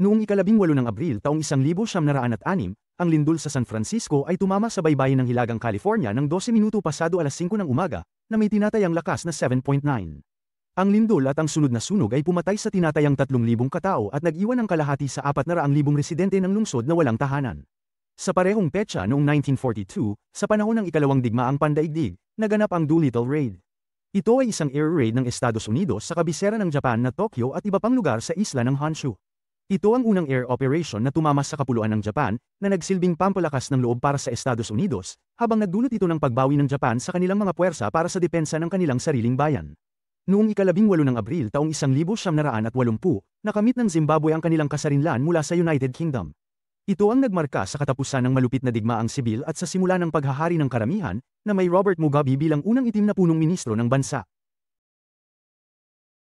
Noong ika-18 ng Abril taong 1906, ang lindol sa San Francisco ay tumama sa baybayin ng Hilagang California ng 12 minuto pasado alas 5 ng umaga, na may tinatayang lakas na 7.9. Ang lindol at ang sunod na sunog ay pumatay sa tinatayang 3,000 katao at nag-iwan ng kalahati sa 400,000 residente ng lungsod na walang tahanan. Sa parehong petsa noong 1942, sa panahon ng ikalawang digmaang pandaigdig, naganap ang Doolittle Raid. Ito ay isang air raid ng Estados Unidos sa kabisera ng Japan na Tokyo at iba pang lugar sa isla ng Honshu. Ito ang unang air operation na tumamas sa kapuluan ng Japan, na nagsilbing pampalakas ng loob para sa Estados Unidos, habang nagdulot ito ng pagbawi ng Japan sa kanilang mga puwersa para sa depensa ng kanilang sariling bayan. Noong ika-18 ng Abril taong 1980, nakamit ng Zimbabwe ang kanilang kasarinlan mula sa United Kingdom. Ito ang nagmarka sa katapusan ng malupit na digmaang sibil at sa simula ng paghahari ng karamihan, na may Robert Mugabe bilang unang itim na punong ministro ng bansa.